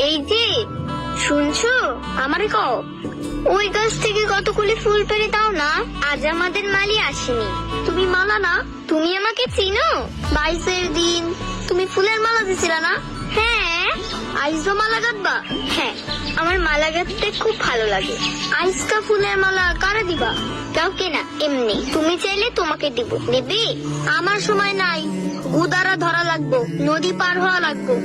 এই যে শুনছো, আমারে কও ওই গাছ থেকে কতগুলি ফুল পেড়ে দাও না, আজ আমাদের মালি আসেনি। তুমি মালা না, তুমি আমাকে চিনো? 22-এর দিন তুমি ফুলের মালা দিছিলা না? হ্যাঁ। আইজও মালা গাঁথবা? হ্যাঁ, আমার মালা গাঁথতে খুব ভালো লাগে। আইজকা ফুলের মালা কারে দিবা? কাউকে না, এমনি। তুমি চাইলে তোমাকে দিব। নেবে? আমার সময় নাই, গুদারা ধরা লাগবো, নদী পার হওয়া লাগবো।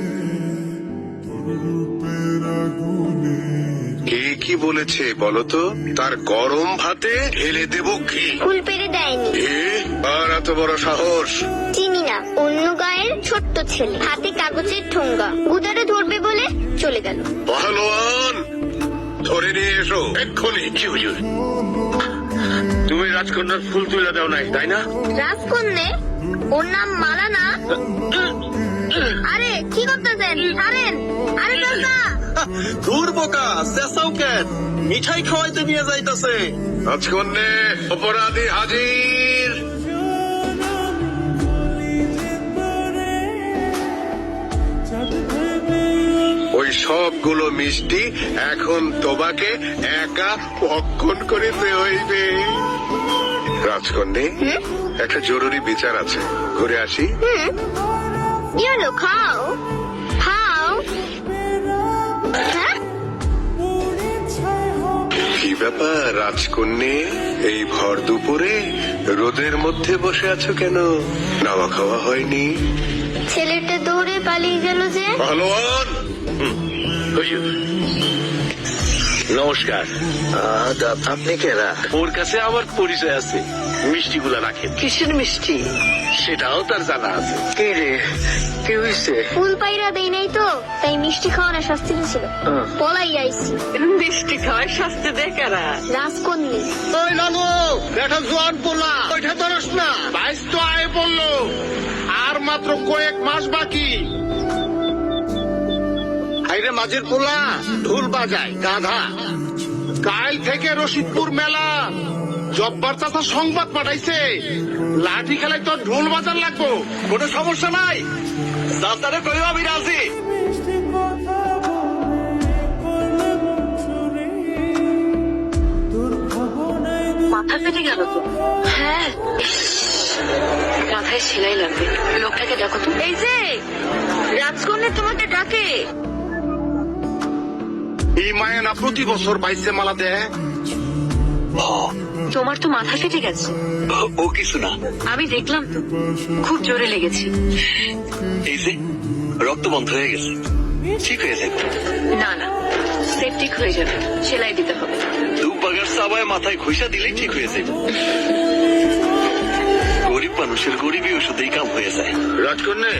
কে কি বলেছে বলতো? তার গরম ভাতে ঢেলে দেব ঘি। ফুল পেড়ে দেয়নি। আর এত বড় সাহস? চিনি না, অন্য গায়ের ছোট্ট ছেলে, হাতে কাগজের ঠোঙ্গা, গুদারে ধরবে বলে চলে গেল। পাহলোয়ান, ধরে নিয়ে এসো এক্ষুনি। জি হুজুর। তুমি রাজকন্যার ফুল তুলে দাও নাই, তাই না? রাজকন্যে? ওর নাম মালা না? আরে কি করতেছেন? ছাড়েন। আরে চাচা, দূর বোকা, চেঁচাও কেন? মিঠাই খাওয়াইতে নিয়ে যাইতাছে। রাজকন্যে, অপরাধী হাজির। ওই সবগুলো মিষ্টি এখন তোমাকে একা ভক্ষণ করিতে হইবে। রাজকন্যে, একটা জরুরি বিচার আছে, ঘুরে আসি। কি হলো? খাও খাও। হ্যাঁ, কি ব্যাপার রাজকন্যে, এই ভর দুপুরে রোদের মধ্যে বসে আছো কেন? নাওয়া খাওয়া হয়নি? ছেলেটা দৌড়ে পালিয়ে গেল যে। পাহলোয়ান, হুজুর নমস্কার। আপনি কেরা? ওর কাছে আমার পরিচয় আছে, মিষ্টিগুলা রাখেন। কিসের মিষ্টি? সেটাও তার জানা আছে। কে রে? কি হইছে? ফুল পাইরা দেই নাই তো, তাই মিষ্টি খাওয়ানোর শাস্তি ছিল। পলাই আইছি। মিষ্টি খাওয়ার শাস্তি দেয় কারা? রাজকন্যে। ওই লালু, এটা জোয়ান পোলা, ওইটা ধরস না। 22 তো আয় পড়লো, আর মাত্র কয়েক মাস বাকি। হাইরে মাঝের পোলা, ঢোল বাজায় গাধা। কাল থেকে রশিদপুর মেলা, জব্বার চাচা সংবাদ পাঠাইছে, লাঠি খেলায় তোর ঢোল বাজার লাগবো। কোনো সমস্যা নাই, চাচারে কইও আমি রাজি। মাথা ফেটে গেল তো। হ্যাঁ, মাথায় সেলাই লাগবে। লোকটাকে দেখো তো। এই যে রাজকন্যা তোমাকে ডাকে। এই মায়া না প্রতি বছর 22 মালা দেয়। তোমার তো মাথা ফেটে গেছে। ও কিছু না, আমি দেখলাম তো, খুব জোরে লেগেছে। এই যে রক্ত বন্ধ হয়ে গেছে, ঠিক হয়ে যাবে। না না, সেপটিক হয়ে যাবে, সেলাই দিতে হবে। দুপ বাগার সাবায় মাথায় ঘুষা দিলেই ঠিক হয়ে যাবে। গরিব মানুষের গরিবই ওষুধেই কাম হয়ে যায়। রাজকন্যা,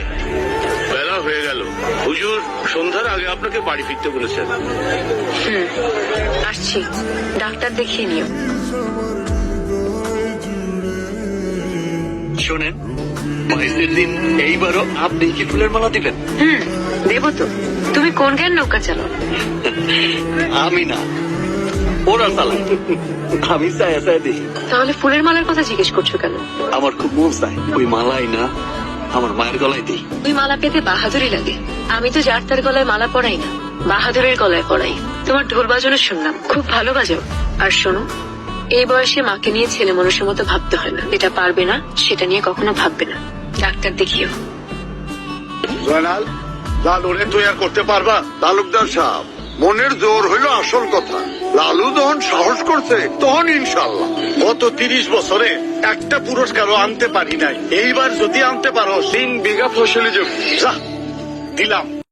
বেলা হয়ে গেল, হুজুর সন্ধ্যার আগে আপনাকে বাড়ি ফিরতে বলেছেন। আসছি, ডাক্তার দেখিয়ে নিও। শোনেন, 22-এর দিন এইবারও আপনি কি ফুলের মালা দিবেন? দেবো তো। তুমি কোন জ্ঞান নৌকা চালাও? আমি না, ওরা চালায়। আমি চাই চাই দিই। তাহলে ফুলের মালার কথা জিজ্ঞেস করছো কেন? আমার খুব মন চায় ওই মালাই না আমার মায়ের গলায় দিই। ওই মালা পেতে বাহাদুরি লাগে। আমি তো যার তার গলায় মালা পরাই না, বাহাদুরের গলায় পরাই। তোমার ঢোল বাজানো শুনলাম, খুব ভালো বাজাও। আর শোনো, এই বয়সে মাকে নিয়ে ছেলে মানুষের মতো ভাবতে হয় না। যেটা পারবে না সেটা নিয়ে কখনো ভাববে না। ডাক্তার দেখিও। জয়নাল, লালুরে তৈরি করতে পারবা? তালুকদার সাহেব, মনের জোর হইল আসল কথা। লালু যখন সাহস করছে তখন ইনশাল্লাহ। গত 30 বছরে একটা পুরস্কারও আনতে পারি নাই, এইবার যদি আনতে পারো 3 বিঘা ফসলি জমি দিলাম।